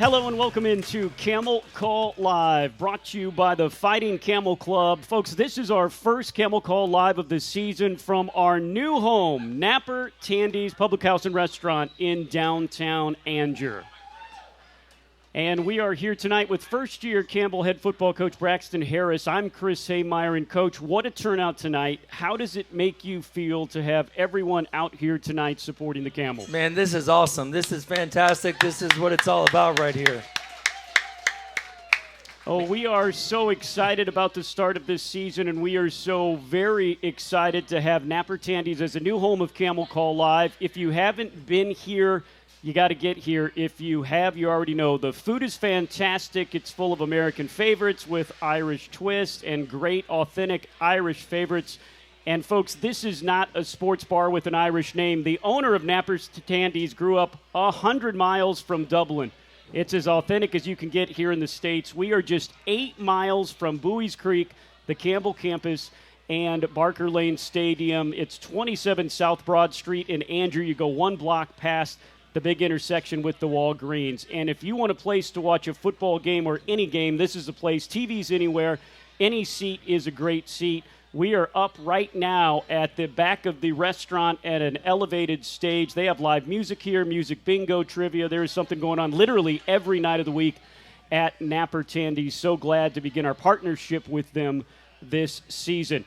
Hello and welcome into Camel Call Live, brought to you by the Fighting Camel Club. Folks, this is our first Camel Call Live of the season from our new home, Napper Tandy's Public House and Restaurant in downtown Angier. And we are here tonight with first-year Campbell head football coach Braxton Harris. I'm Chris Hemeyer, and Coach, what a turnout tonight. How does it make you feel to have everyone out here tonight supporting the Camels? Man, this is awesome. This is fantastic. This is what it's all about right here. Oh, we are so excited about the start of this season, and we are so very excited to have Napper Tandy's as a new home of Camel Call Live. If you haven't been here, you got to get here. If you have, you already know. The food is fantastic. It's full of American favorites with Irish twist and great authentic Irish favorites. And, folks, this is not a sports bar with an Irish name. The owner of Napper's Tandy's grew up 100 miles from Dublin. It's as authentic as you can get here in the States. We are just 8 miles from Bowie's Creek, the Campbell campus, and Barker Lane Stadium. It's 27 South Broad Street in Angier. You go one block past the big intersection with the Walgreens. And if you want a place to watch a football game or any game, this is the place. TV's anywhere. Any seat is a great seat. We are up right now at the back of the restaurant at an elevated stage. They have live music here, music bingo, trivia. There is something going on literally every night of the week at Napper Tandy. So glad to begin our partnership with them this season.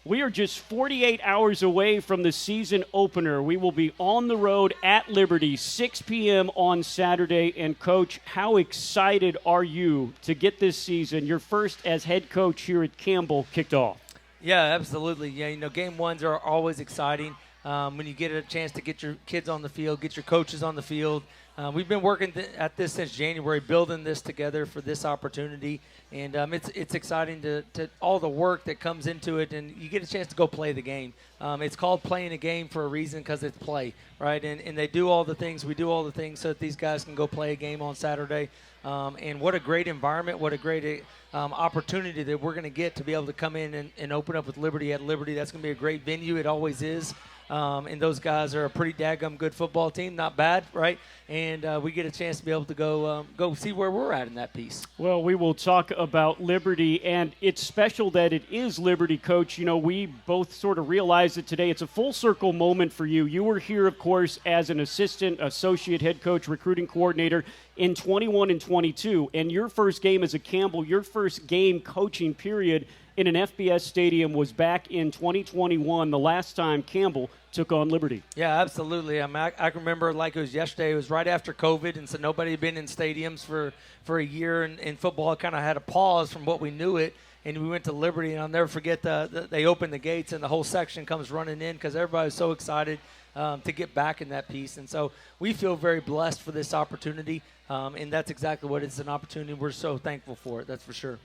We are just 48 hours away from the season opener. We will be on the road at Liberty, 6 p.m. on Saturday. And, Coach, how excited are you to get this season, your first as head coach here at Campbell, kicked off? Yeah, absolutely. Yeah, you know, game ones are always exciting when you get a chance to get your kids on the field, get your coaches on the field. We've been working at this since January, building this together for this opportunity, and it's exciting to all the work that comes into it, and you get a chance to go play the game. It's called playing a game for a reason because it's play, right? And they do all the things, we do all the things so that these guys can go play a game on Saturday. And what a great environment, what a great opportunity that we're going to get to be able to come in and open up with Liberty at Liberty. That's going to be a great venue. It always is. And those guys are a pretty daggum good football team, not bad, right? And we get a chance to be able to go see where we're at in that piece. Well, we will talk about Liberty, and it's special that it is Liberty, Coach. You know, we both sort of realized it today. It's a full circle moment for you. You were here, of course, as an assistant, associate head coach, recruiting coordinator in 21 and 22, and your first game as a Campbell, your first game coaching period in an FBS stadium was back in 2021, the last time Campbell took on Liberty. Yeah, absolutely. I remember like it was yesterday. It was right after COVID, and so nobody had been in stadiums for a year, and football kind of had a pause from what we knew it. And we went to Liberty, and I'll never forget they opened the gates, and the whole section comes running in because everybody was so excited to get back in that piece. And so we feel very blessed for this opportunity, and that's exactly what it's an opportunity. We're so thankful for it, that's for sure.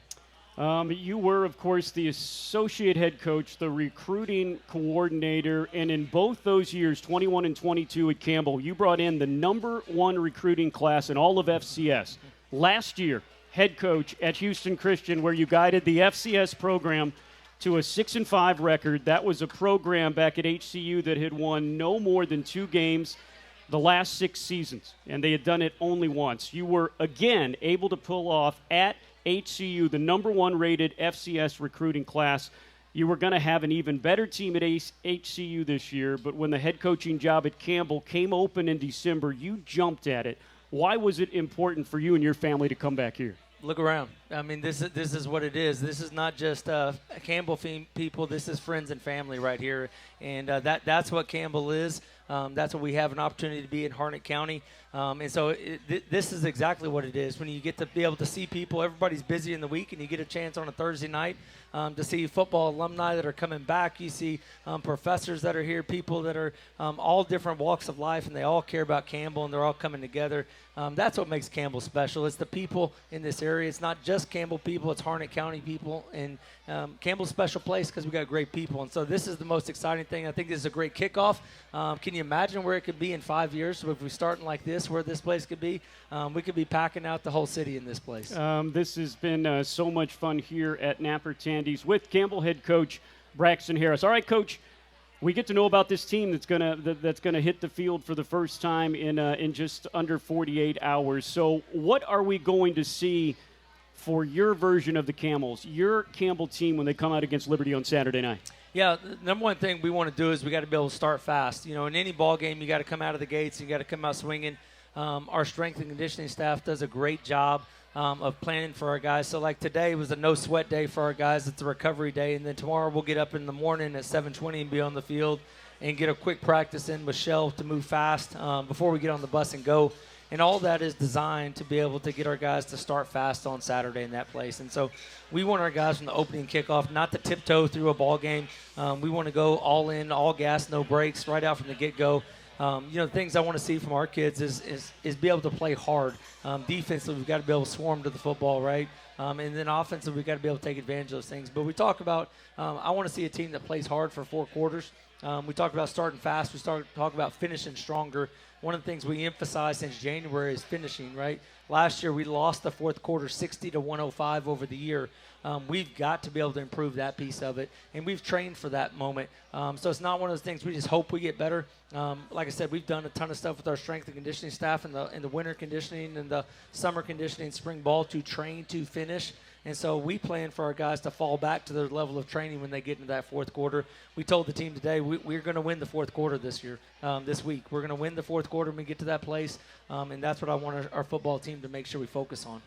You were, of course, the associate head coach, the recruiting coordinator, and in both those years, 21 and 22 at Campbell, you brought in the #1 recruiting class in all of FCS. Last year, head coach at Houston Christian, where you guided the FCS program to a 6-5 record. That was a program back at HCU that had won no more than 2 games the last 6 seasons, and they had done it only once. You were, again, able to pull off at HCU, the #1 rated FCS recruiting class. You were going to have an even better team at HCU this year, but when the head coaching job at Campbell came open in December, you jumped at it. Why was it important for you and your family to come back here? Look around. I mean, this is what it is. This is not just Campbell people. This is friends and family right here, and that's what Campbell is. That's what we have an opportunity to be in Harnett County. And so this is exactly what it is. When you get to be able to see people, everybody's busy in the week, and you get a chance on a Thursday night to see football alumni that are coming back. You see professors that are here, people that are all different walks of life, and they all care about Campbell, and they're all coming together. That's what makes Campbell special. It's the people in this area. It's not just Campbell people. It's Harnett County people. And Campbell's a special place because we got great people. And so this is the most exciting thing. I think this is a great kickoff. Can you imagine where it could be in 5 years? So if we starting like this, where this place could be, we could be packing out the whole city in this place. This has been so much fun here at Napper Tandy's with Campbell head coach Braxton Harris. All right, Coach, We get to know about this team that's gonna hit the field for the first time in just under 48 hours. So, what are we going to see for your version of the Camels, your Campbell team, when they come out against Liberty on Saturday night? Yeah, the number one thing we want to do is we got to be able to start fast. You know, in any ball game, you got to come out of the gates. You got to come out swinging. Our strength and conditioning staff does a great job of planning for our guys. So, like today was a no-sweat day for our guys. It's a recovery day. And then tomorrow we'll get up in the morning at 7:20 and be on the field and get a quick practice in with Shell to move fast before we get on the bus and go. And all that is designed to be able to get our guys to start fast on Saturday in that place. And so we want our guys from the opening kickoff not to tiptoe through a ball game. We want to go all in, all gas, no breaks, right out from the get-go. The things I want to see from our kids is be able to play hard. Defensively, we've got to be able to swarm to the football, right? And then offensively, we've got to be able to take advantage of those things. But we talk about I want to see a team that plays hard for 4 quarters. We talked about starting fast. We talk about finishing stronger. One of the things we emphasize since January is finishing, right? Last year we lost the fourth quarter 60-105 over the year. We've got to be able to improve that piece of it, and we've trained for that moment. So it's not one of those things we just hope we get better. Like I said, we've done a ton of stuff with our strength and conditioning staff in the winter conditioning and the summer conditioning, spring ball to train to finish. And so we plan for our guys to fall back to their level of training when they get into that fourth quarter. We told the team today we're going to win the fourth quarter this week. We're going to win the fourth quarter when we get to that place, and that's what I want our football team to make sure we focus on.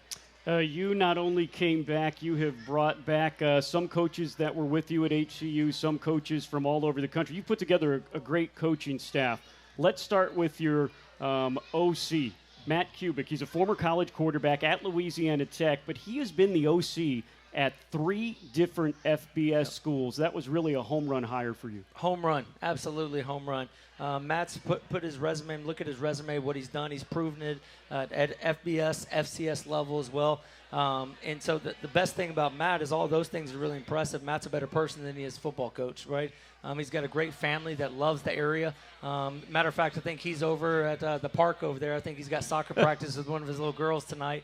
You not only came back, you have brought back some coaches that were with you at HCU, some coaches from all over the country. You put together a great coaching staff. Let's start with your OC. Matt Kubik. He's a former college quarterback at Louisiana Tech, but he has been the OC at 3 different FBS schools. That was really a home run hire for you. Home run, absolutely home run. Matt's put his resume, look at his resume, what he's done. He's proven it at FBS, FCS level as well. And so the best thing about Matt is all those things are really impressive. Matt's a better person than he is football coach, right? He's got a great family that loves the area. Matter of fact, I think he's over at the park over there. I think he's got soccer practice with one of his little girls tonight.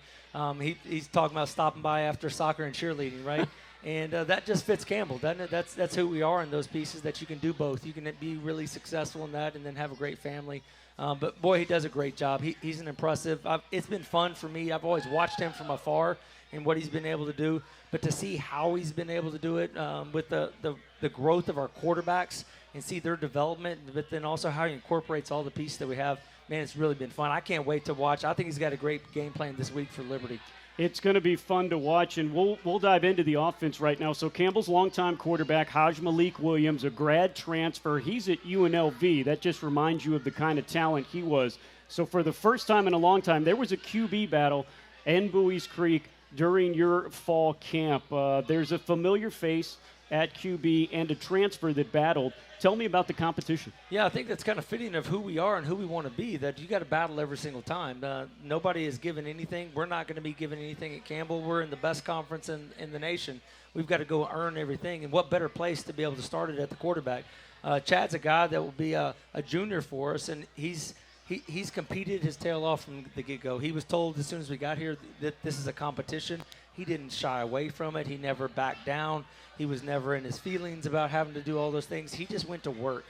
He's talking about stopping by after soccer and cheerleading, right? And that just fits Campbell, doesn't it? That's who we are in those pieces, that you can do both. You can be really successful in that and then have a great family. But, boy, he does a great job. He's an impressive. It's been fun for me. I've always watched him from afar and what he's been able to do. But to see how he's been able to do it with the growth of our quarterbacks and see their development, but then also how he incorporates all the pieces that we have, man, it's really been fun. I can't wait to watch. I think he's got a great game plan this week for Liberty. It's going to be fun to watch, and we'll dive into the offense right now. So Campbell's longtime quarterback, Haj Malik Williams, a grad transfer. He's at UNLV. That just reminds you of the kind of talent he was. So for the first time in a long time, there was a QB battle in Bowie's Creek during your fall camp. There's a familiar face at QB and a transfer that battled. Tell me about the competition. Yeah, I think that's kind of fitting of who we are and who we want to be, that you got to battle every single time. Nobody is given anything. We're not going to be given anything at Campbell. We're in the best conference in the nation. We've got to go earn everything, and what better place to be able to start it at the quarterback. Chad's a guy that will be a junior for us, and he's competed his tail off from the get-go. He was told as soon as we got here that this is a competition. He didn't shy away from it. He never backed down. He was never in his feelings about having to do all those things. He just went to work.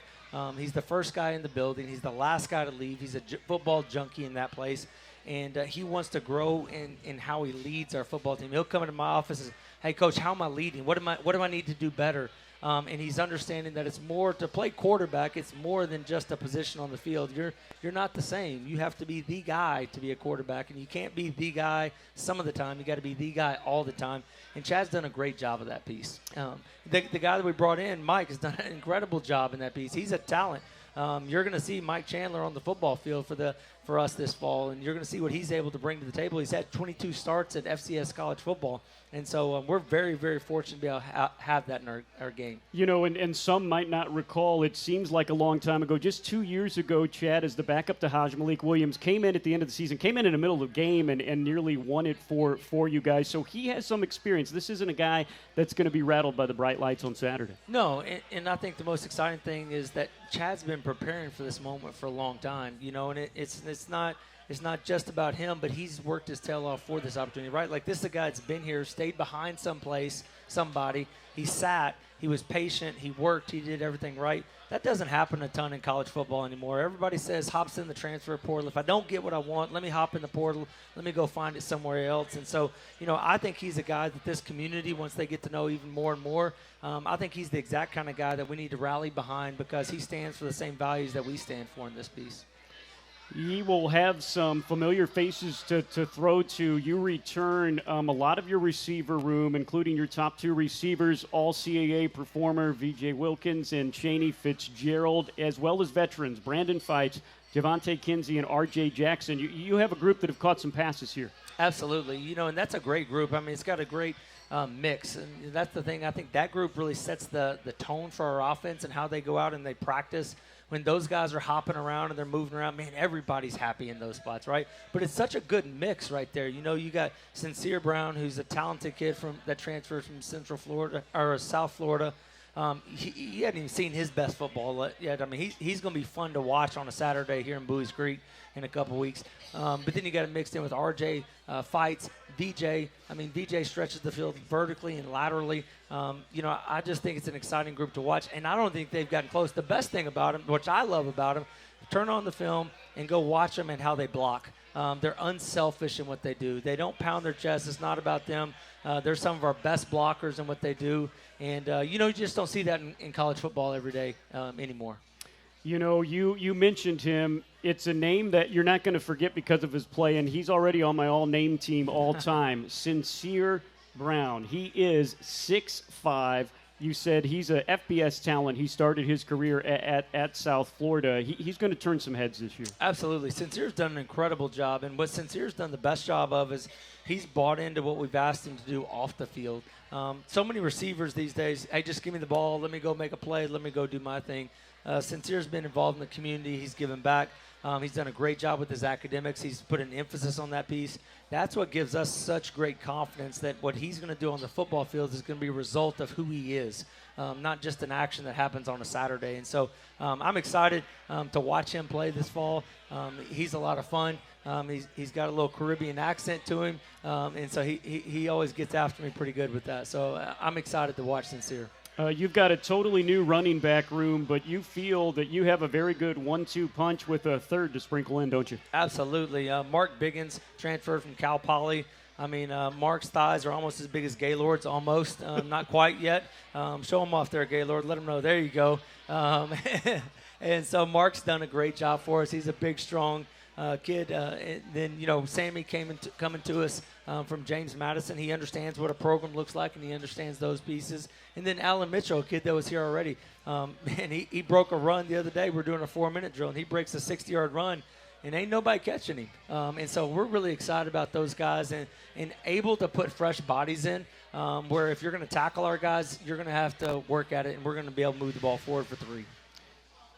He's the first guy in the building. He's the last guy to leave. He's a football junkie in that place, and he wants to grow in how he leads our football team. He'll come into my office and say, "Hey, Coach, how am I leading? What do I need to do better?" And he's understanding that it's more to play quarterback. It's more than just a position on the field. You're not the same. You have to be the guy to be a quarterback, and you can't be the guy some of the time. You got to be the guy all the time. And Chad's done a great job of that piece. The guy that we brought in, Mike, has done an incredible job in that piece. He's a talent. You're going to see Mike Chandler on the football field for us this fall, and you're going to see what he's able to bring to the table. He's had 22 starts at FCS college football, and so we're very, very fortunate to be able to have that in our game. You know, and some might not recall, it seems like a long time ago, just 2 years ago, Chad, as the backup to Haj Malik Williams, came in at the end of the season, came in the middle of the game and nearly won it for you guys. So he has some experience. This isn't a guy that's going to be rattled by the bright lights on Saturday. No, and I think the most exciting thing is that Chad's been preparing for this moment for a long time, you know, and it's not just about him, but he's worked his tail off for this opportunity, right? Like, this is a guy that's been here, stayed behind somebody. He sat, He was patient. He worked. He did everything right. That doesn't happen a ton in college football anymore. Everybody says hops in the transfer portal. If I don't get what I want, let me hop in the portal. Let me go find it somewhere else. And so, I think he's a guy that this community, once they get to know even more and more, I think he's the exact kind of guy that we need to rally behind because he stands for the same values that we stand for in this piece. He will have some familiar faces to throw to. You return a lot of your receiver room, including your top 2 receivers, all CAA performer V.J. Wilkins and Chaney Fitzgerald, as well as veterans, Brandon Fights, Javonte Kinsey, and R.J. Jackson. You have a group that have caught some passes here. Absolutely. And that's a great group. I mean, it's got a great mix. And that's the thing. I think that group really sets the tone for our offense and how they go out and they practice. When those guys are hopping around and they're moving around, man, everybody's happy in those spots, right? But it's such a good mix right there. You got Sincere Brown, who's a talented kid that transferred from Central Florida or South Florida. He hadn't even seen his best football yet. I mean, he's going to be fun to watch on a Saturday here in Bowie's Creek in a couple weeks. But then you got it mixed in with RJ Fights, VJ. I mean, VJ stretches the field vertically and laterally. I just think it's an exciting group to watch, and I don't think they've gotten close. The best thing about them, which I love about them, turn on the film and go watch them and how they block. They're unselfish in what they do. They don't pound their chest. It's not about them. They're some of our best blockers in what they do. And, you just don't see that in college football every day anymore. You mentioned him. It's a name that you're not going to forget because of his play, and he's already on my all-name team all time. Sincere Brown. He is 6'5". You said he's a FBS talent. He started his career at South Florida. He's going to turn some heads this year. Absolutely. Sincere's done an incredible job, and what Sincere's done the best job of is he's bought into what we've asked him to do off the field. So many receivers these days, hey, just give me the ball. Let me go make a play. Let me go do my thing. Sincere's been involved in the community. He's given back. He's done a great job with his academics. He's put an emphasis on that piece. That's what gives us such great confidence that what he's going to do on the football field is going to be a result of who he is, not just an action that happens on a Saturday. And so I'm excited to watch him play this fall. He's a lot of fun. He's got a little Caribbean accent to him, and so he always gets after me pretty good with that. So I'm excited to watch Sincere. You've got a totally new running back room, but you feel that you have a very good 1-2 punch with a third to sprinkle in, don't you? Absolutely. Mark Biggins transferred from Cal Poly. I mean, Mark's thighs are almost as big as Gaylord's, almost. Not quite yet. Show him off there, Gaylord. Let him know. There you go. And so Mark's done a great job for us. He's a big, strong kid. And then, Sammy coming to us from James Madison. He understands what a program looks like, and he understands those pieces. And then Alan Mitchell, a kid that was here already. Man, he broke a run the other day. We're doing a 4-minute drill, and he breaks a 60-yard run, and ain't nobody catching him. And so we're really excited about those guys and able to put fresh bodies in where if you're going to tackle our guys, you're going to have to work at it, and we're going to be able to move the ball forward for 3.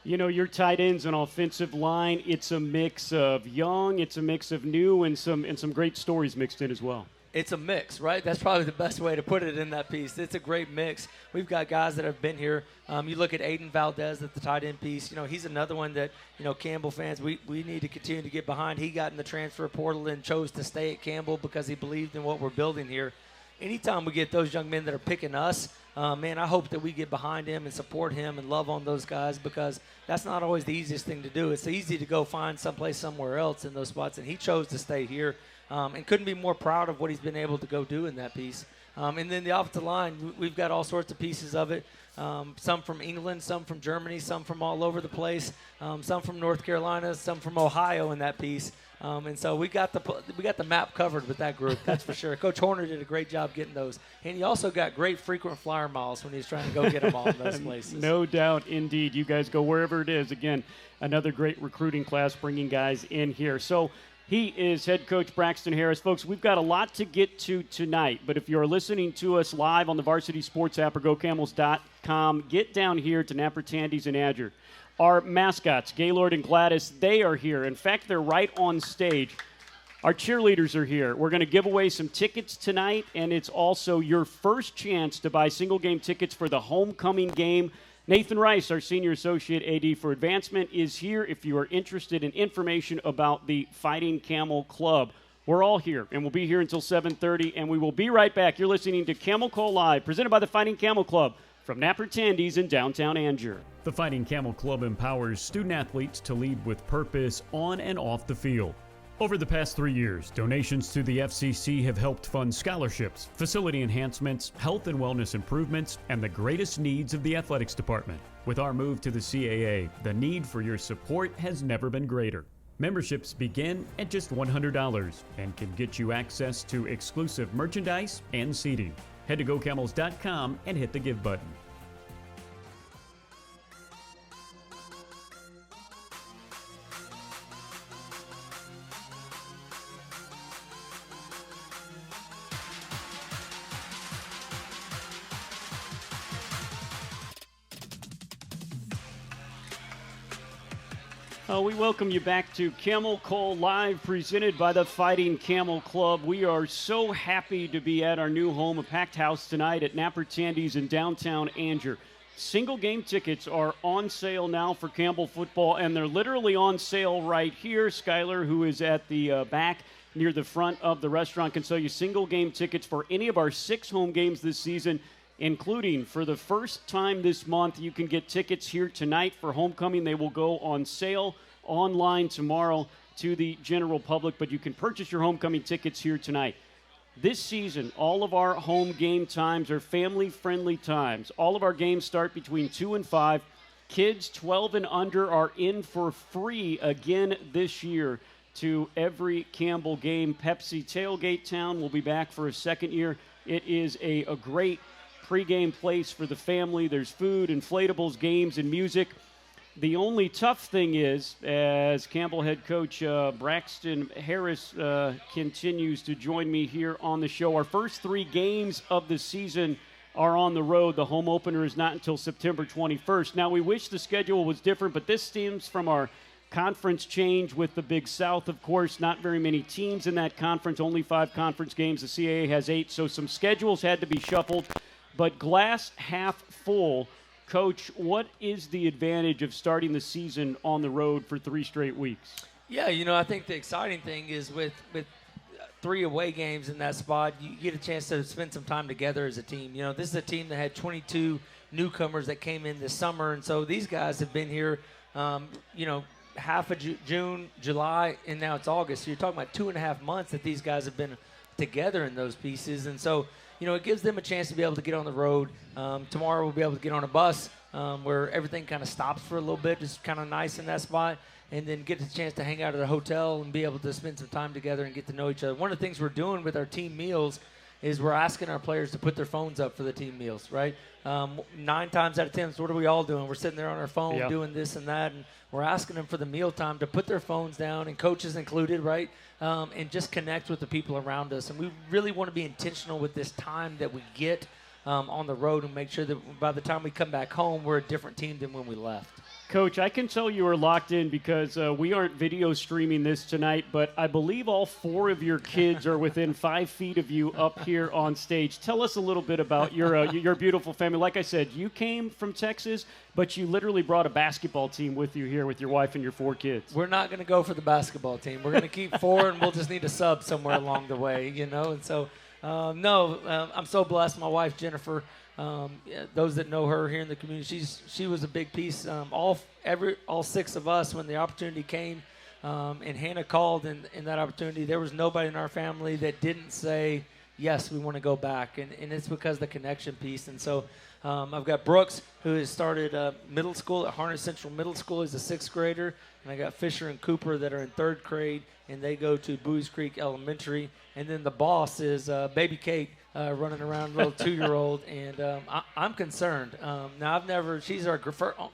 Your tight ends and offensive line, it's a mix of young, it's a mix of new, and some great stories mixed in as well. It's a mix, right? That's probably the best way to put it in that piece. It's a great mix. We've got guys that have been here. You look at Aiden Valdez at the tight end piece. He's another one that, Campbell fans, we need to continue to get behind. He got in the transfer portal and chose to stay at Campbell because he believed in what we're building here. Anytime we get those young men that are picking us, man, I hope that we get behind him and support him and love on those guys because that's not always the easiest thing to do. It's easy to go find someplace somewhere else in those spots, and he chose to stay here and couldn't be more proud of what he's been able to go do in that piece. And then the offensive line, we've got all sorts of pieces of it, some from England, some from Germany, some from all over the place, some from North Carolina, some from Ohio in that piece. And so we got the map covered with that group, that's for sure. Coach Horner did a great job getting those. And he also got great frequent flyer miles when he was trying to go get them all in those places. No doubt, indeed. You guys go wherever it is. Again, another great recruiting class bringing guys in here. So he is head coach Braxton Harris. Folks, we've got a lot to get to tonight, but if you're listening to us live on the Varsity Sports app or GoCamels.com, get down here to Napper Tandy's in Angier. Our mascots, Gaylord and Gladys, they are here. In fact, they're right on stage. Our cheerleaders are here. We're going to give away some tickets tonight, and it's also your first chance to buy single-game tickets for the homecoming game. Nathan Rice, our Senior Associate AD for Advancement, is here if you are interested in information about the Fighting Camel Club. We're all here, and we'll be here until 7:30, and we will be right back. You're listening to Camel Call Live, presented by the Fighting Camel Club from Napper Tandy's in downtown Angier. The Fighting Camel Club empowers student-athletes to lead with purpose on and off the field. Over the past 3 years, donations to the FCC have helped fund scholarships, facility enhancements, health and wellness improvements, and the greatest needs of the athletics department. With our move to the CAA, the need for your support has never been greater. Memberships begin at just $100 and can get you access to exclusive merchandise and seating. Head to GoCamels.com and hit the Give button. We welcome you back to Camel Call Live, presented by the Fighting Camel Club. We are so happy to be at our new home, a packed house tonight at Napper Tandy's in downtown Angier. Single game tickets are on sale now for Campbell football, and they're literally on sale right here. Skylar, who is at the back near the front of the restaurant, can sell you single game tickets for any of our 6 home games this season, including for the first time this month. You can get tickets here tonight for homecoming. They will go on sale online tomorrow to the general public, but you can purchase your homecoming tickets here tonight. This season, all of our home game times are family-friendly times. All of our games start between 2 and 5. Kids 12 and under are in for free again this year to every Campbell game. Pepsi Tailgate Town will be back for a second year. It is a great pregame place for the family. There's food, inflatables, games, and music. The only tough thing is, as Campbell head coach Braxton Harris continues to join me here on the show, our first 3 games of the season are on the road. The home opener is not until September 21st. Now, we wish the schedule was different, but this stems from our conference change with the Big South, of course. Not very many teams in that conference, only 5 conference games. The CAA has 8, so some schedules had to be shuffled, but glass half full. Coach, what is the advantage of starting the season on the road for 3 straight weeks? Yeah, I think the exciting thing is with 3 away games in that spot, you get a chance to spend some time together as a team. This is a team that had 22 newcomers that came in this summer, and so these guys have been here, half of June, July, and now it's August. So you're talking about 2.5 months that these guys have been together in those pieces, and so it gives them a chance to be able to get on the road. Tomorrow we'll be able to get on a bus where everything kind of stops for a little bit, just kind of nice in that spot, and then get the chance to hang out at a hotel and be able to spend some time together and get to know each other. One of the things we're doing with our team meals is we're asking our players to put their phones up for the team meals, right? 9 times out of 10, so what are we all doing? We're sitting there on our phone doing this and that, and we're asking them for the meal time to put their phones down, and coaches included, right? And just connect with the people around us. And we really want to be intentional with this time that we get on the road and make sure that by the time we come back home, we're a different team than when we left. Coach, I can tell you are locked in because we aren't video streaming this tonight, but I believe all 4 of your kids are within 5 feet of you up here on stage. Tell us a little bit about your beautiful family. Like I said, you came from Texas, but you literally brought a basketball team with you here with your wife and your 4 kids. We're not going to go for the basketball team. We're going to keep 4, and we'll just need a sub somewhere along the way, And so, I'm so blessed. My wife, Jennifer, those that know her here in the community, she was a big piece. All 6 of us, when the opportunity came, and Hannah called in that opportunity, there was nobody in our family that didn't say, yes, we want to go back. And it's because of the connection piece. And so I've got Brooks, who has started middle school at Harness Central Middle School. He's a 6th grader. And I got Fisher and Cooper that are in 3rd grade, and they go to Buies Creek Elementary. And then the boss is Baby Kate, running around, little 2-year-old, and I'm concerned. Now she's our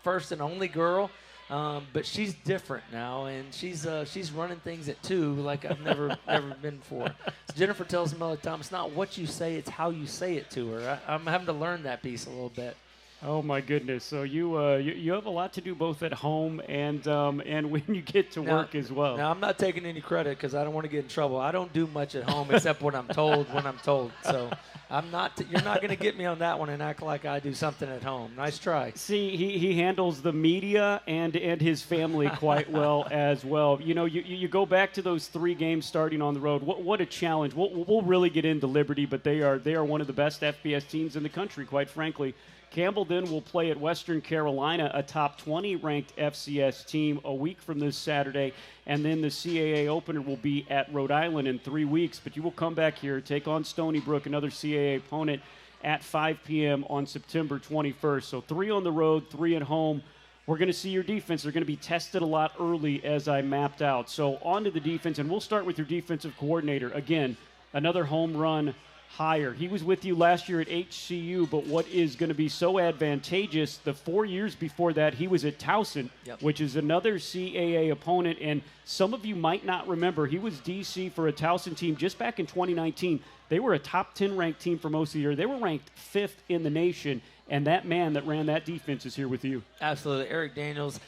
first and only girl, but she's different now, and she's running things at 2 like I've never been before. So Jennifer tells me all the time, it's not what you say, it's how you say it to her. I'm having to learn that piece a little bit. Oh my goodness! So you have a lot to do both at home and when you get to work as well. Now I'm not taking any credit because I don't want to get in trouble. I don't do much at home except what I'm told when I'm told. So I'm not. You're not going to get me on that one and act like I do something at home. Nice try. See, he handles the media and his family quite well as well. You go back to those 3 games starting on the road. What a challenge. We'll really get into Liberty, but they are one of the best FBS teams in the country, quite frankly. Campbell then will play at Western Carolina, a top 20 ranked FCS team, a week from this Saturday. And then the CAA opener will be at Rhode Island in 3 weeks. But you will come back here, take on Stony Brook, another CAA opponent, at 5 p.m. on September 21st. So 3 on the road, 3 at home. We're going to see your defense. They're going to be tested a lot early, as I mapped out. So on to the defense, and we'll start with your defensive coordinator. Again, another home run hire. He was with you last year at HCU, but what is going to be so advantageous, the 4 years before that, he was at Towson, which is another CAA opponent, and some of you might not remember, he was DC for a Towson team just back in 2019. They were a top 10 ranked team for most of the year. They were ranked 5th in the nation, and that man that ran that defense is here with you. Absolutely. Eric Daniels.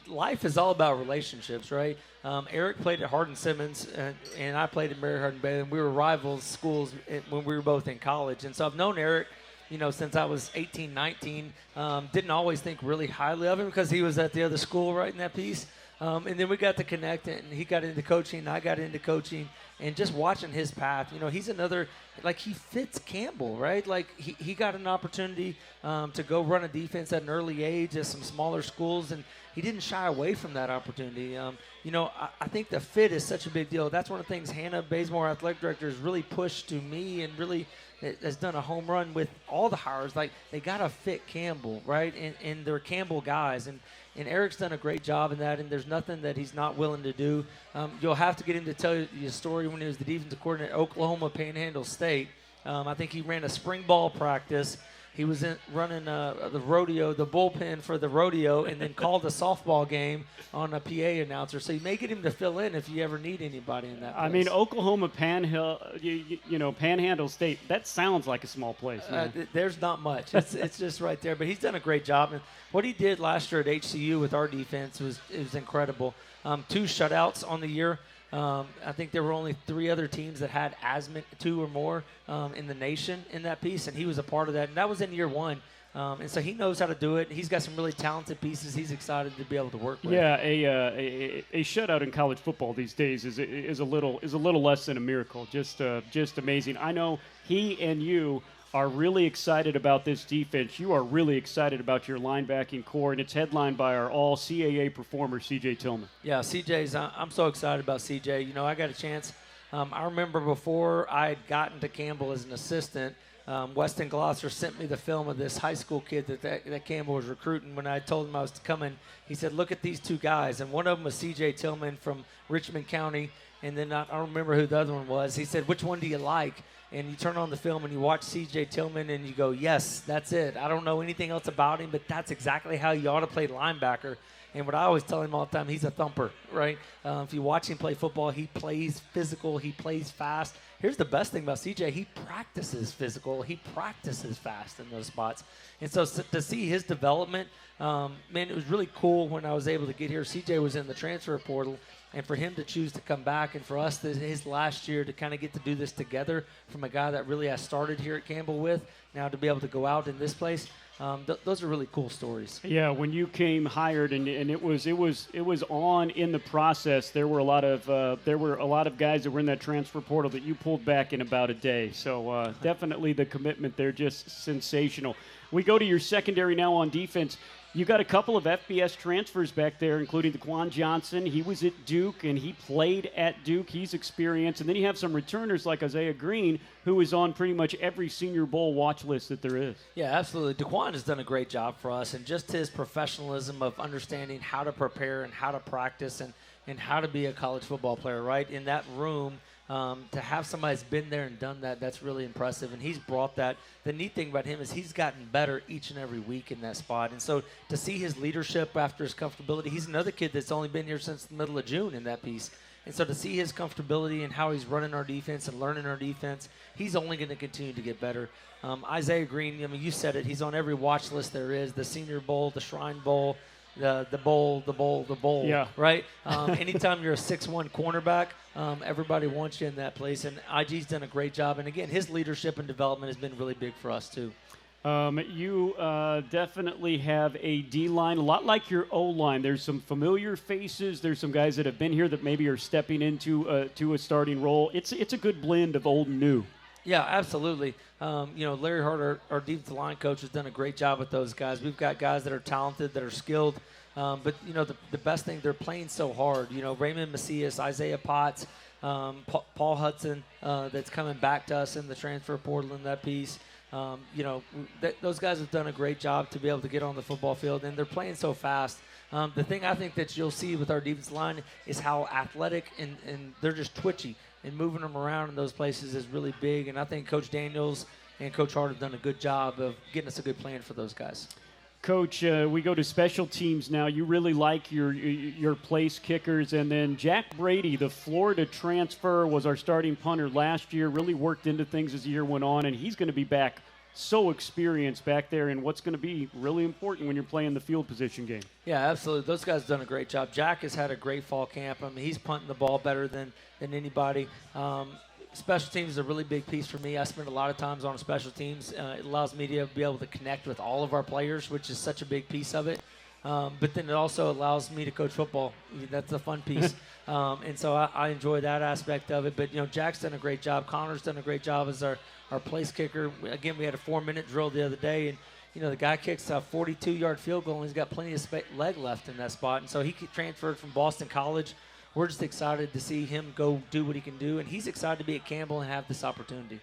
Life is all about relationships, right? Eric played at Hardin-Simmons, and I played at Mary Hardin-Bailey, and we were rivals schools when we were both in college. And so I've known Eric, since I was 18, 19. Didn't always think really highly of him because he was at the other school writing that piece. And then we got to connect, and he got into coaching, and I got into coaching. And just watching his path, he's another, he fits Campbell, right? He got an opportunity to go run a defense at an early age at some smaller schools, and he didn't shy away from that opportunity. I think the fit is such a big deal. That's one of the things Hannah Bazemore, athletic director, has really pushed to me and really has done a home run with all the hires. They got to fit Campbell, right? And they're Campbell guys. And Eric's done a great job in that, and there's nothing that he's not willing to do. You'll have to get him to tell you a story when he was the defensive coordinator at Oklahoma Panhandle State. I think he ran a spring ball practice. He was running the rodeo, the bullpen for the rodeo, and then called a softball game on a PA announcer. So you may get him to fill in if you ever need anybody in that place. I mean, Oklahoma Panhandle State, that sounds like a small place. There's not much. It's just right there. But he's done a great job. And what he did last year at HCU with our defense was incredible. 2 shutouts on the year. I think there were only 3 other teams that had as many, 2 or more in the nation in that piece, and he was a part of that. And that was in year 1. And so he knows how to do it. He's got some really talented pieces he's excited to be able to work with. Yeah, a shutout in college football these days is a little less than a miracle. Just amazing. I know he and you are really excited about this defense. You are really excited about your linebacking core, and it's headlined by our all-CAA performer, C.J. Tillman. Yeah, I'm so excited about C.J. I got a chance. I remember before I had gotten to Campbell as an assistant, Weston Glosser sent me the film of this high school kid that Campbell was recruiting. When I told him I was coming, he said, look at these 2 guys. And one of them was C.J. Tillman from Richmond County, and then I don't remember who the other one was. He said, which one do you like? And you turn on the film and you watch C.J. Tillman and you go, yes, that's it. I don't know anything else about him, but that's exactly how you ought to play linebacker. And what I always tell him all the time, he's a thumper, right? If you watch him play football, he plays physical, he plays fast. Here's the best thing about C.J. He practices physical, he practices fast in those spots. And so to see his development, man, it was really cool when I was able to get here. C.J. was in the transfer portal. And for him to choose to come back, and for us, his last year, to kind of get to do this together from a guy that really I started here at Campbell with, now to be able to go out in this place, those are really cool stories. Yeah, when you came hired, and it was on in the process. There were a lot of guys that were in that transfer portal that you pulled back in about a day. So definitely the commitment there, just sensational. We go to your secondary now on defense. You got a couple of FBS transfers back there, including Daquan Johnson. He was at Duke, and he played at Duke. He's experienced. And then you have some returners like Isaiah Green, who is on pretty much every Senior Bowl watch list that there is. Yeah, absolutely. Daquan has done a great job for us, and just his professionalism of understanding how to prepare and how to practice and how to be a college football player, right? In that room, to have somebody that's been there and done that, that's really impressive. And he's brought that. The neat thing about him is he's gotten better each and every week in that spot. And so to see his leadership after his comfortability, he's another kid that's only been here since the middle of June in that piece. And so to see his comfortability and how he's running our defense and learning our defense, he's only going to continue to get better. Isaiah Green, I mean, you said it. He's on every watch list there is, the Senior Bowl, the Shrine Bowl, the bowl, yeah. Right? Anytime you're a 6'1" cornerback, everybody wants you in that place. And IG's done a great job. And, again, his leadership and development has been really big for us, too. You definitely have a D-line, a lot like your O-line. There's some familiar faces. There's some guys that have been here that maybe are stepping into a starting role. It's a good blend of old and new. Yeah, absolutely. Larry Hart, our defensive line coach, has done a great job with those guys. We've got guys that are talented, that are skilled, but the best thing, they're playing so hard. Raymond Macias, Isaiah Potts, Paul Hudson, that's coming back to us in the transfer portal in that piece. Those guys have done a great job to be able to get on the football field, and they're playing so fast. The thing I think that you'll see with our defensive line is how athletic and they're just twitchy, and moving them around in those places is really big. And I think Coach Daniels and Coach Hart have done a good job of getting us a good plan for those guys. Coach, we go to special teams now. You really like your place kickers. And then Jack Brady, the Florida transfer, was our starting punter last year, really worked into things as the year went on, and he's going to be back so experienced back there in what's going to be really important when you're playing the field position game. Yeah, absolutely. Those guys have done a great job. Jack has had a great fall camp. I mean, he's punting the ball better than anybody. Special teams is a really big piece for me. I spend a lot of times on special teams. It allows me to be able to connect with all of our players, which is such a big piece of it. But then it also allows me to coach football. That's the fun piece. And so I enjoy that aspect of it. But, Jack's done a great job. Connor's done a great job as our place kicker. Again, we had a 4-minute drill the other day, and, the guy kicks a 42-yard field goal, and he's got plenty of leg left in that spot. And so he transferred from Boston College. We're just excited to see him go do what he can do, and he's excited to be at Campbell and have this opportunity.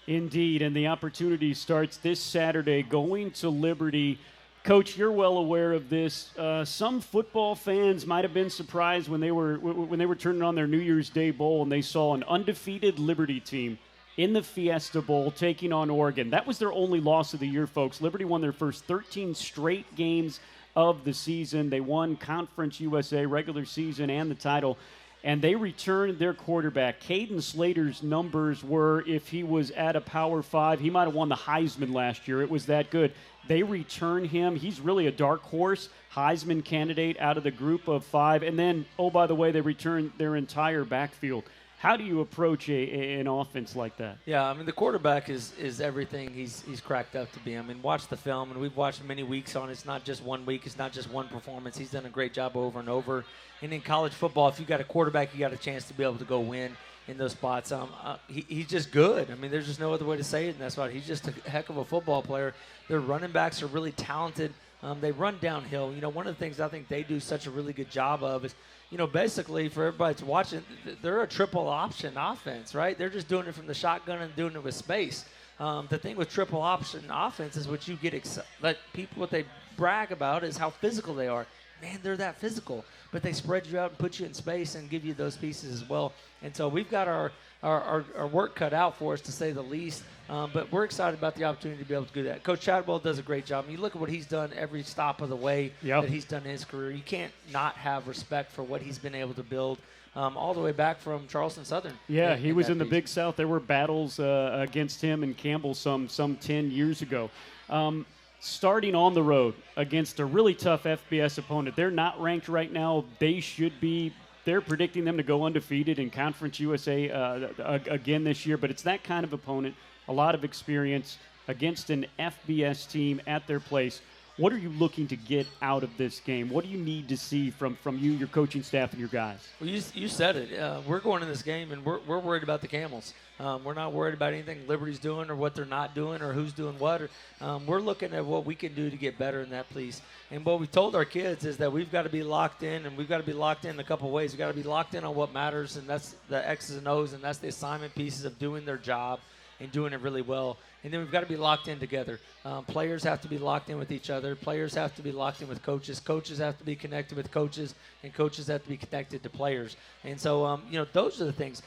Indeed, and the opportunity starts this Saturday, going to Liberty. Coach, you're well aware of this. Some football fans might have been surprised when they were turning on their New Year's Day Bowl and they saw an undefeated Liberty team in the Fiesta Bowl taking on Oregon. That was their only loss of the year, folks. Liberty won their first 13 straight games of the season. They won Conference USA regular season and the title, and they returned their quarterback. Caden Slater's numbers were, if he was at a Power 5, he might have won the Heisman last year. It was that good. They return him. He's really a dark horse Heisman candidate out of the group of 5. And then, oh, by the way, they return their entire backfield. How do you approach an offense like that? Yeah, I mean, the quarterback is everything he's cracked up to be. I mean, watch the film, and we've watched many weeks on it. It's not just 1 week. It's not just one performance. He's done a great job over and over. And in college football, if you got a quarterback, you got a chance to be able to go win in those spots. He's just good. I mean, there's just no other way to say it in that spot. He's just a heck of a football player. Their running backs are really talented. They run downhill. One of the things I think they do such a really good job of is, basically for everybody that's watching, they're a triple option offense, right? They're just doing it from the shotgun and doing it with space. The thing with triple option offense is what you get what they brag about is how physical they are. Man, they're that physical, but they spread you out and put you in space and give you those pieces as well. And so we've got our work cut out for us, to say the least. But we're excited about the opportunity to be able to do that. Coach Chadwell does a great job. I mean, you look at what he's done every stop of the way that he's done in his career. You can't not have respect for what he's been able to build all the way back from Charleston Southern. Yeah, he was in the Big South. There were battles against him and Campbell some 10 years ago. Starting on the road against a really tough FBS opponent. They're not ranked right now. They should be. They're predicting them to go undefeated in Conference USA again this year, but it's that kind of opponent, a lot of experience against an FBS team at their place. What are you looking to get out of this game? What do you need to see from you, your coaching staff, and your guys? Well, you said it. We're going in this game, and we're worried about the Camels. We're not worried about anything Liberty's doing or what they're not doing or who's doing what. We're looking at what we can do to get better in that piece. And what we told our kids is that we've got to be locked in, and we've got to be locked in a couple ways. We've got to be locked in on what matters, and that's the X's and O's, and that's the assignment pieces of doing their job and doing it really well. And then we've got to be locked in together. Players have to be locked in with each other. Players have to be locked in with coaches. Coaches have to be connected with coaches, and coaches have to be connected to players. And so, those are the things.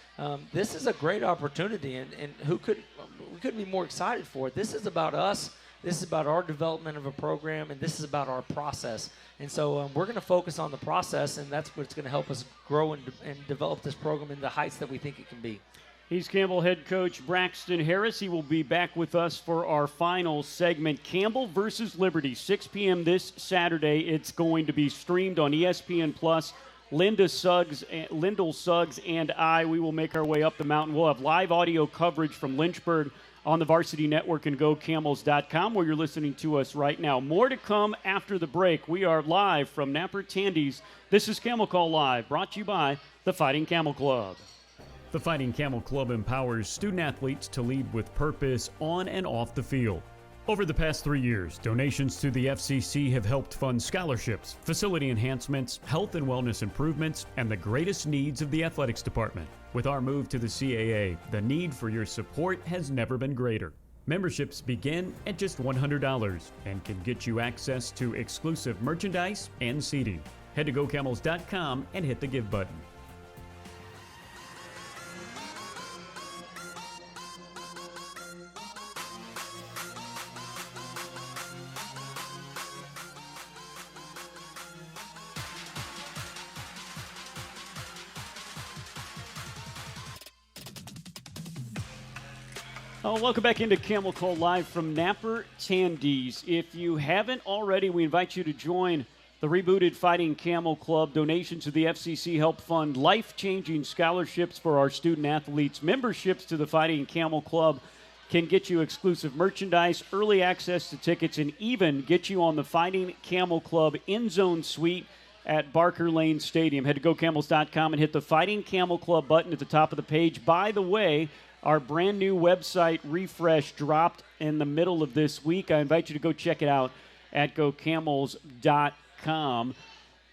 This is a great opportunity, and we couldn't be more excited for it. This is about us. This is about our development of a program, and this is about our process. And so we're going to focus on the process, and that's what's going to help us grow and develop this program in the heights that we think it can be. He's Campbell head coach Braxton Harris. He will be back with us for our final segment. Campbell versus Liberty, 6 p.m. this Saturday. It's going to be streamed on ESPN+. Lyndall Suggs and I, we will make our way up the mountain. We'll have live audio coverage from Lynchburg on the Varsity Network and GoCamels.com, where you're listening to us right now. More to come after the break. We are live from Napper Tandy's. This is Camel Call Live, brought to you by the Fighting Camel Club. The Fighting Camel Club empowers student athletes to lead with purpose on and off the field. Over the past 3 years, donations to the FCC have helped fund scholarships, facility enhancements, health and wellness improvements, and the greatest needs of the athletics department. With our move to the CAA, the need for your support has never been greater. Memberships begin at just $100 and can get you access to exclusive merchandise and seating. Head to GoCamels.com and hit the Give button. Welcome back into Camel Call live from Napper Tandy's. If you haven't already, we invite you to join the rebooted Fighting Camel Club. Donations to the FCC help fund life-changing scholarships for our student athletes. Memberships to the Fighting Camel Club can get you exclusive merchandise, early access to tickets, and even get you on the Fighting Camel Club end-zone suite at Barker Lane Stadium. Head to GoCamels.com and hit the Fighting Camel Club button at the top of the page. By the way, our brand new website refresh dropped in the middle of this week. I invite you to go check it out at GoCamels.com.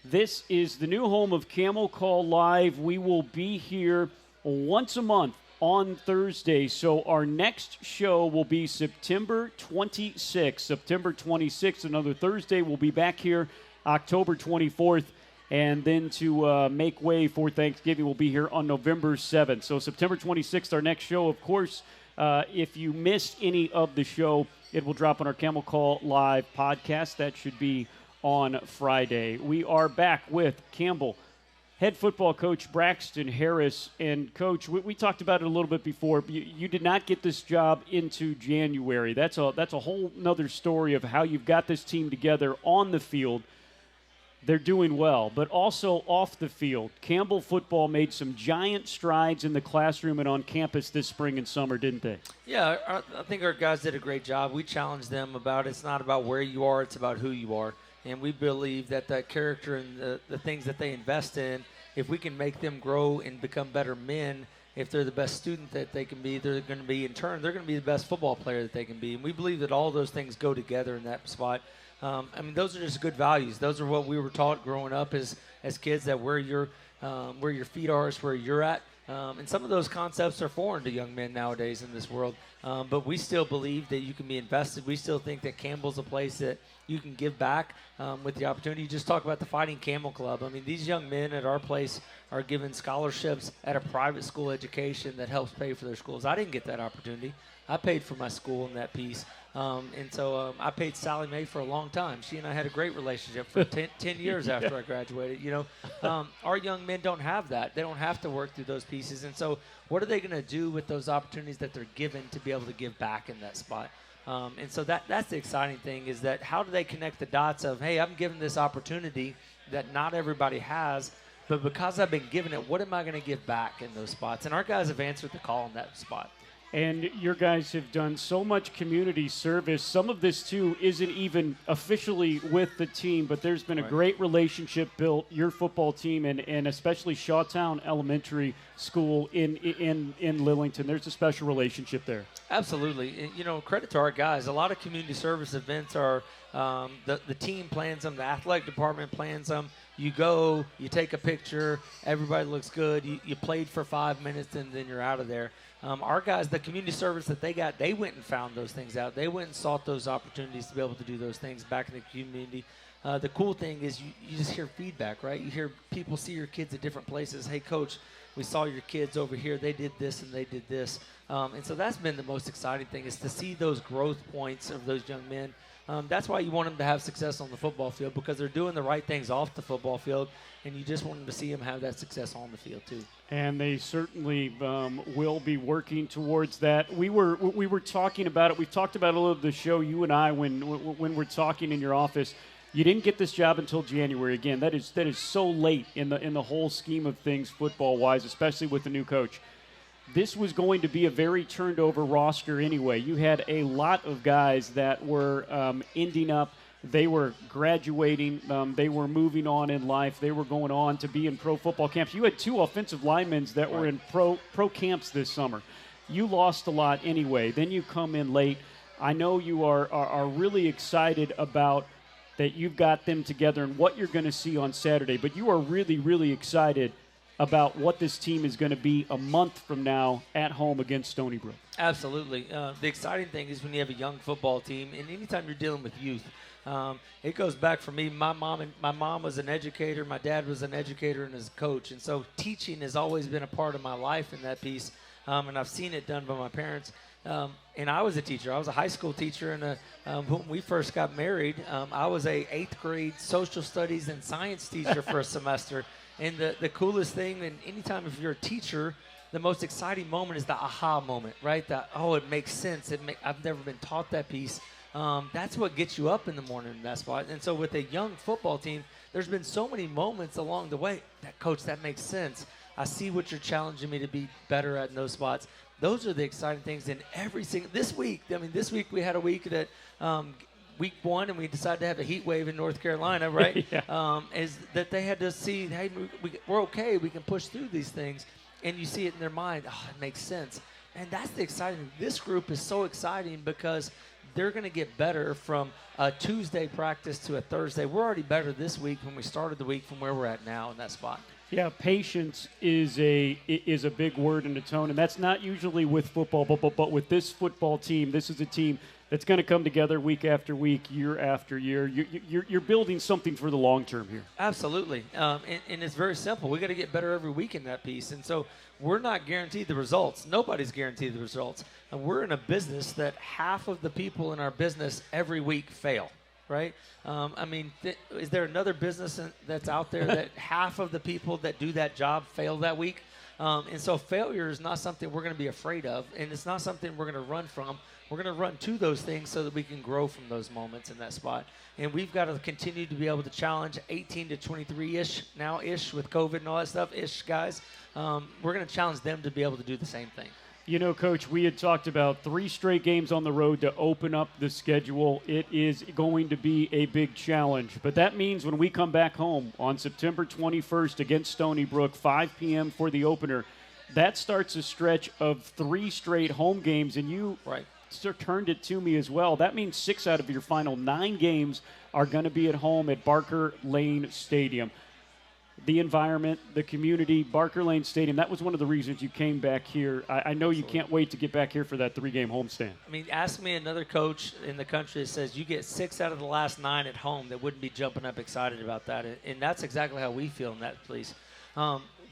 This is the new home of Camel Call Live. We will be here once a month on Thursday. So our next show will be September 26th. September 26th, another Thursday. We'll be back here October 24th. And then to make way for Thanksgiving, we'll be here on November 7th. So September 26th, our next show. Of course, if you missed any of the show, it will drop on our Camel Call Live podcast. That should be on Friday. We are back with Campbell, head football coach Braxton Harris. And, Coach, we talked about it a little bit before. You did not get this job into January. That's a whole nother story of how you've got this team together on the field. They're doing well, but also off the field. Campbell football made some giant strides in the classroom and on campus this spring and summer, didn't they? Yeah, I think our guys did a great job. We challenged them about it's not about where you are, it's about who you are. And we believe that that character and the things that they invest in, if we can make them grow and become better men, if they're the best student that they can be, they're going to be, in turn, they're going to be the best football player that they can be. And we believe that all those things go together in that spot. Those are just good values. Those are what we were taught growing up as kids, that where your feet are is where you're at. And some of those concepts are foreign to young men nowadays in this world. But we still believe that you can be invested. We still think that Campbell's a place that you can give back with the opportunity. You just talk about the Fighting Camel Club. I mean, these young men at our place are given scholarships at a private school education that helps pay for their schools. I didn't get that opportunity. I paid for my school in that piece. So I paid Sally Mae for a long time. She and I had a great relationship for 10 years after I graduated. Our young men don't have that. They don't have to work through those pieces. And so what are they going to do with those opportunities that they're given to be able to give back in that spot? And so that's the exciting thing, is that how do they connect the dots of, hey, I'm given this opportunity that not everybody has, but because I've been given it, what am I going to give back in those spots? And our guys have answered the call in that spot. And your guys have done so much community service. Some of this, too, isn't even officially with the team, but there's been a great relationship built, your football team and especially Shawtown Elementary School in Lillington. There's a special relationship there. Absolutely. Credit to our guys. A lot of community service events are the team plans them, the athletic department plans them. You go, you take a picture, everybody looks good, you played for 5 minutes, and then you're out of there. Our guys, the community service that they got, they went and found those things out. They went and sought those opportunities to be able to do those things back in the community. The cool thing is you just hear feedback, right? You hear people see your kids at different places. Hey, Coach, we saw your kids over here. They did this and they did this. And so that's been the most exciting thing, is to see those growth points of those young men. That's why you want them to have success on the football field, because they're doing the right things off the football field, and you just want them to see them have that success on the field too. And they certainly will be working towards that. We were talking about it. We've talked about it a little of the show, you and I, when we're talking in your office. You didn't get this job until January. Again, that is so late in the whole scheme of things football-wise, especially with the new coach. This was going to be a very turned-over roster anyway. You had a lot of guys that were ending up they were graduating. They were moving on in life. They were going on to be in pro football camps. You had 2 offensive linemen that were in pro camps this summer. You lost a lot anyway. Then you come in late. I know you are really excited about that you've got them together and what you're going to see on Saturday. But you are really, really excited about what this team is going to be a month from now at home against Stony Brook. Absolutely. The exciting thing is when you have a young football team, and anytime you're dealing with youth, it goes back for me. My mom was an educator. My dad was an educator and is a coach. And so teaching has always been a part of my life in that piece. And I've seen it done by my parents. And I was a teacher. I was a high school teacher. And when we first got married, I was a 8th grade social studies and science teacher for a semester. And the coolest thing, and anytime if you're a teacher, the most exciting moment is the aha moment, right? It makes sense. I've never been taught that piece. That's what gets you up in the morning in that spot. And so with a young football team, there's been so many moments along the way. Coach, that makes sense. I see what you're challenging me to be better at in those spots. Those are the exciting things in every single – this week we had a week that week 1, and we decided to have a heat wave in North Carolina, right? Yeah. Is that they had to see, hey, we're okay. We can push through these things. And you see it in their mind. Oh, it makes sense. And that's the exciting thing. This group is so exciting because they're going to get better from a Tuesday practice to a Thursday. We're already better this week when we started the week from where we're at now in that spot. Yeah, patience is a big word in the tone, and that's not usually with football, but with this football team, this is a team that's going to come together week after week, year after year. You're building something for the long term here. Absolutely, and it's very simple. We got to get better every week in that piece, and so we're not guaranteed the results. Nobody's guaranteed the results, and we're in a business that half of the people in our business every week fail. Right? Is there another business that's out there that half of the people that do that job fail that week? And so failure is not something we're going to be afraid of, and it's not something we're going to run from. We're going to run to those things so that we can grow from those moments in that spot. And we've got to continue to be able to challenge 18 to 23-ish, now-ish with COVID and all that stuff-ish guys. We're going to challenge them to be able to do the same thing. You know, Coach, we had talked about 3 straight games on the road to open up the schedule. It is going to be a big challenge. But that means when we come back home on September 21st against Stony Brook, 5 p.m. for the opener, that starts a stretch of 3 straight home games. And you turned it to me as well. That means 6 out of your final 9 games are going to be at home at Barker Lane Stadium. The environment, the community, Barker Lane Stadium, that was one of the reasons you came back here. I know you can't wait to get back here for that 3-game homestand. I mean, ask me another coach in the country that says you get 6 out of the last 9 at home that wouldn't be jumping up excited about that. And that's exactly how we feel in that place.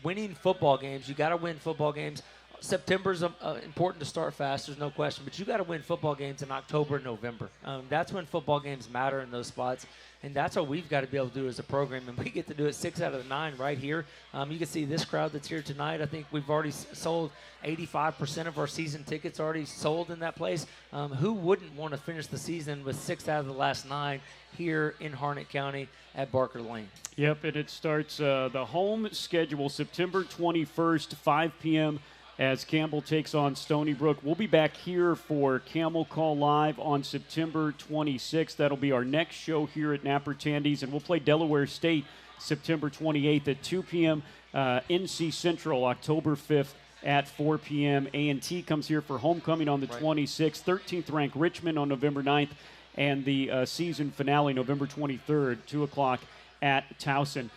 Winning football games, you got to win football games. September's important to start fast, there's no question, but you got to win football games in October and November. That's when football games matter in those spots, and that's what we've got to be able to do as a program, and we get to do it 6 out of the 9 right here. You can see this crowd that's here tonight. I think we've already sold 85% of our season tickets already sold in that place. Who wouldn't want to finish the season with 6 out of the last 9 here in Harnett County at Barker Lane? Yep, and it starts the home schedule September 21st, 5 p.m., as Campbell takes on Stony Brook. We'll be back here for Camel Call Live on September 26th. That'll be our next show here at Napper Tandy's, and we'll play Delaware State September 28th at 2 p.m. NC Central October 5th at 4 p.m. A&T comes here for homecoming on the 26th. 13th ranked Richmond on November 9th, and the season finale November 23rd, 2 o'clock at Towson.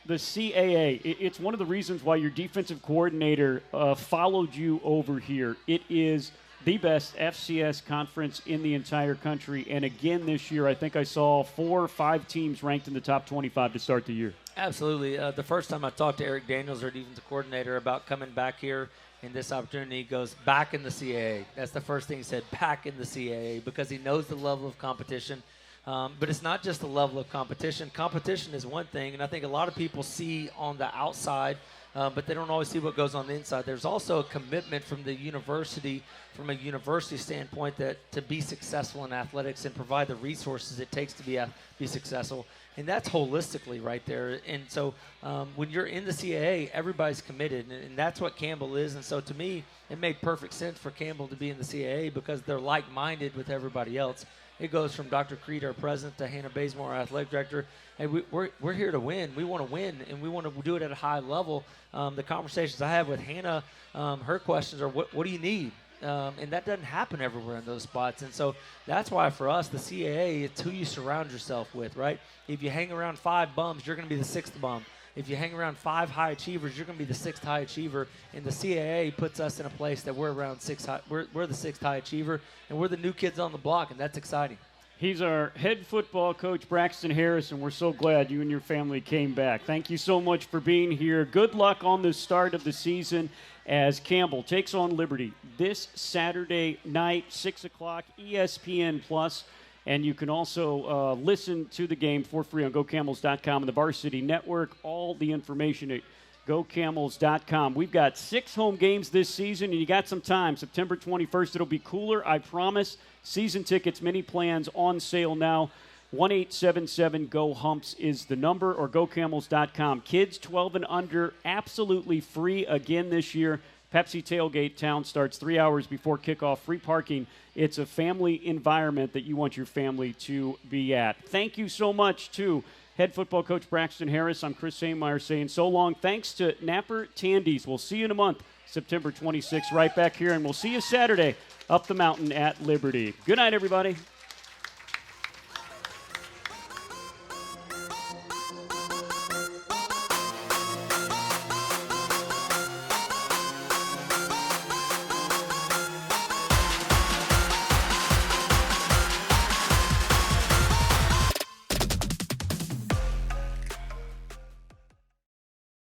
The CAA, it's one of the reasons why your defensive coordinator followed you over here. It is the best FCS conference in the entire country. And again this year, I think I saw 4 or 5 teams ranked in the top 25 to start the year. Absolutely. The first time I talked to Eric Daniels, our defensive coordinator, about coming back here in this opportunity, he goes, back in the CAA. That's the first thing he said, back in the CAA, because he knows the level of competition. But it's not just the level of competition. Competition is one thing, and I think a lot of people see on the outside, but they don't always see what goes on the inside. There's also a commitment from the university, from a university standpoint, that to be successful in athletics and provide the resources it takes to be successful. And that's holistically right there. And so when you're in the CAA, everybody's committed, and that's what Campbell is. And so to me, it made perfect sense for Campbell to be in the CAA because they're like-minded with everybody else. It goes from Dr. Creed, our president, to Hannah Bazemore, our athletic director. Hey, we're here to win. We want to win, and we want to do it at a high level. The conversations I have with Hannah, her questions are, what do you need? And that doesn't happen everywhere in those spots. And so that's why for us, the CAA, it's who you surround yourself with, right? If you hang around 5 bums, you're going to be the 6th bum. If you hang around 5 high achievers, you're going to be the 6th high achiever. And the CAA puts us in a place that we're around 6 high. We're the 6th high achiever, and we're the new kids on the block, and that's exciting. He's our head football coach, Braxton Harris, and we're so glad you and your family came back. Thank you so much for being here. Good luck on the start of the season as Campbell takes on Liberty this Saturday night, 6 o'clock, ESPN Plus. And you can also listen to the game for free on GoCamels.com and the Varsity Network. All the information at GoCamels.com. We've got 6 home games this season, and you got some time. September 21st, it'll be cooler, I promise. Season tickets, many plans on sale now. 1-877-GO-HUMPS is the number, or GoCamels.com. Kids 12 and under, absolutely free again this year. Pepsi Tailgate Town starts 3 hours before kickoff. Free parking. It's a family environment that you want your family to be at. Thank you so much to head football coach Braxton Harris. I'm Chris Hemeyer saying so long. Thanks to Napper Tandy's. We'll see you in a month, September 26th, right back here, and we'll see you Saturday up the mountain at Liberty. Good night, everybody.